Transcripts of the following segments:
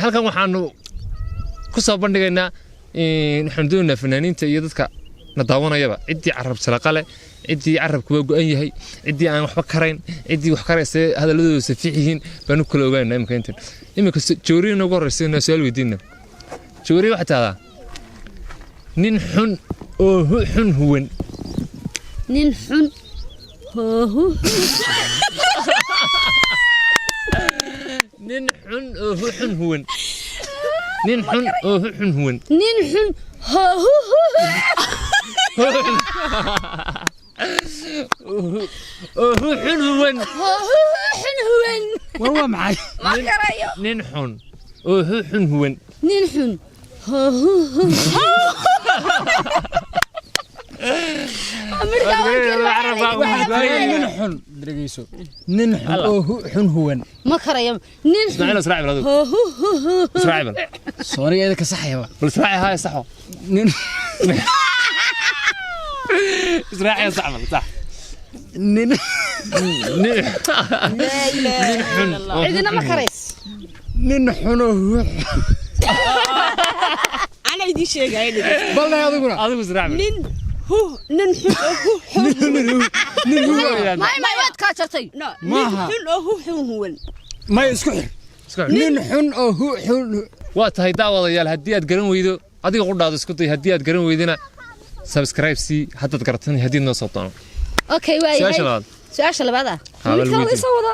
halkan waxaanu ku soo bandhigaynaa waxaan doonaynaa fanaaniinta iyo dadka na daawanayaba ciddii carab salaqale ciddii carabku waa go'an yahay ciddii aan waxba karayn ciddii wax karaysa hadalladooda safiix yihiin baanu kala ogaanaa imika jooriina ugu horreysayna su'aal weydiina joori waxaa tahdaa nin xun oo xun huwan nin xun nin xun oo xun huwan nin xun oo xun huwan nin xun xun huwan waa maxay nin xun oo xun huwan nin xun nin xun oo xun huwan ma karayo nin ismaaciil israaciil adu israaciil soonigeeda ka saxayba bal israaciil haa saxo nin israaciil sax bal sax nin xun cidina ma karays nin xun oo ana idin sheegay balna adiguna adigu israaciil nin xun ما يودك شرطي حن أو حن ما يسكح nin xun oo xun waa tahay daawadayaal haddii aad garan weydo adiga qudhaado isku day haddii aad garan weydina subscribe si haddaad garatan haddii noo soo doono اوكي واي سؤال لبعضها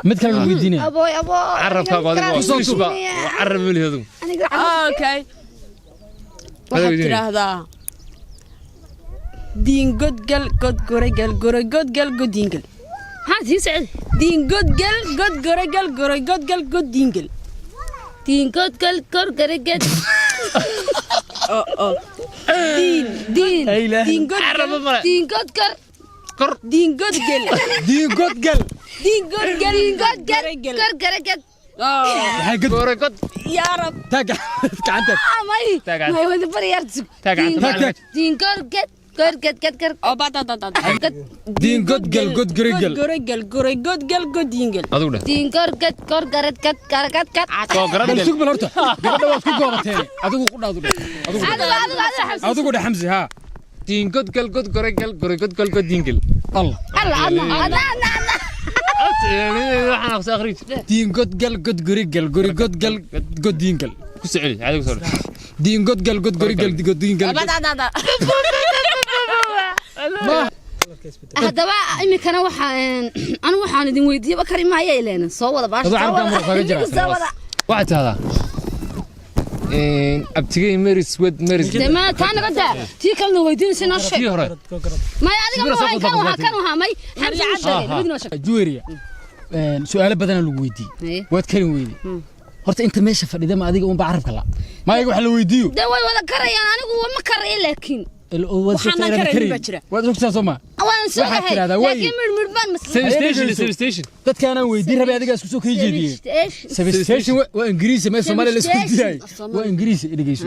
mid kale lagu weydiinaya ابو carabkaaga adiga carab weli hadu اوكي waxaad tiraahdaa diin godgal god goregal gore godgal godingal ها دي سعد diin godgal god goregal gore godgal godingal دين قد قل قر قرقد دين diin god carab male دين قد قر kor diin godgal diin godgal diin godgal دين قد قر قر قرقد waxay god gore god yaa rab tag gacanta ماي تاقعد. ماي وين بريارتك تاقعد. دين قر قد قر قد قد قر oo bata diin godgal god garigal goregal gore godgal godingal adigu dheh دين قر قد قر قرد قد قرقد قد soo garan bal sug bal horta gabadha waad ku goobateen adigu qudhaadu adigu dheh xamsi ha diin god gal god gore god gal god dingil allah الله waxaan aqsa akhriij diin godgal god garigal gori godgal godingal ku soceli adigu soo diin godgal god garigal godingal هذا بقى إمي كان وحنا أنا وحنا دين ويدي بكري ما يلين صوّد باش هذا عرض أمر خارج waxaad tahdaa abtigay maris wed maris ما كان قد تي كلنا ويدين سنة tii شيء hore ما يادي كانوا هامي حمزة عشرة بدنا شك juweeriya su'aalo badan lagu weydiiyay waad kari weydi horta inta meesha fadhida ma adiga uun ba carabka la ma ayaga wax la weydiiyo ده ولا كريان أنا قوة ما كري لكن waxaan karin ba jira waad ogtaa Soomaa أولا سوى لكن مربان save station dadkaana weydiin rabay adiga isku soo kiijidiyay إيش station waa ingiriisi ma Soomaaliya la isku diyaay waa ingiriisi dhigayso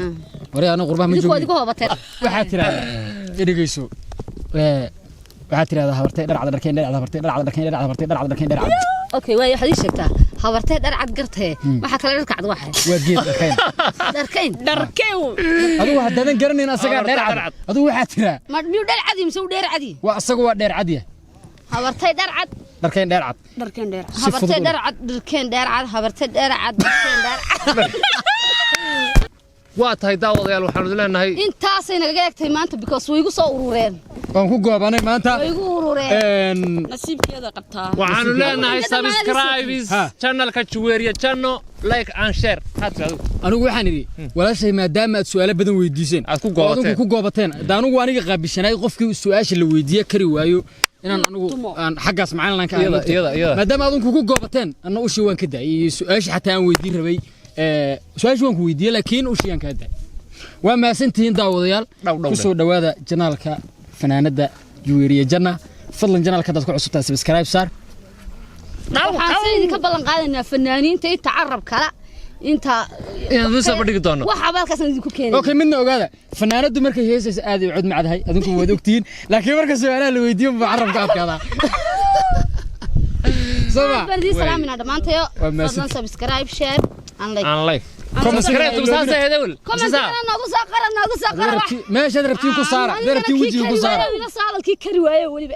hore ana qurbaha ma joogo ديكو هبطت waxa tiraahdaa dhigayso waxa tiraahdaa habartay dhar cad dharkeen dhar cad أوكي واي حديث شكتها هبرتها در عد قرتها ما حكى لك عد واحد waa geed dharkeen dharkeew adigu hadaan garanin asaga dheer cad adigu waxa tiraa ما ميو در عدي مسوي در عدي waa asaga waa dheer cad yahay هبرتها در عد dharkeen dheer cad dharkeen dheer هبرتها در عد دركين در عد هبرتها در عد دركين در عد waa tahay daawadayaal waxaanu leenahay intaasay naga eegtay maanta because way igu soo urureen waan ku goobanay maanta way igu urureen nasiibkeeda qabtaa waxaanu leenahay subscribe channelka Juweeriya channel like and share anigu waxaan idhi walaashay maadaama aad su'aalo badan weydiiseen aad ku goobateen anigu aniga qaabishanay qofkii su'aasha la weydiiyo kari waayo inaan anigu aan xaggaas macalin lan ka aado maadaama aad ku goobateen anna u shii waan ka daayay su'aasha xataa aan weydiin rabay su'aasha waan ku weydiiyay laakiin u shii aan ka daayay waa maasantiin daawadayaal ku soo dhawaada janaalka fanaanada Juweeriya Janna fadlan janaalka dad ku cusubtaa subscribe saar waxaan sayid ka ballan qaadanaa fanaaniinta inta carab kala inta inaan soo bandhigi doono waxa balkaas idinku keenay okay midna ogaada fanaanadu markay heesaysa aad ay cod macdahay adinku wad ogtiin laakiin marka su'aalaha la weydiiyo ma carabka adkaada bardii salaamina dhamaantayo fadlan subscribe share and like سبسكرايب تمساسة هذا ولا كومنت أنا ناقص أقرأ ماشي هذا ربتي كسارة ده ربتي وجهي كسارة كي كري وايه ولي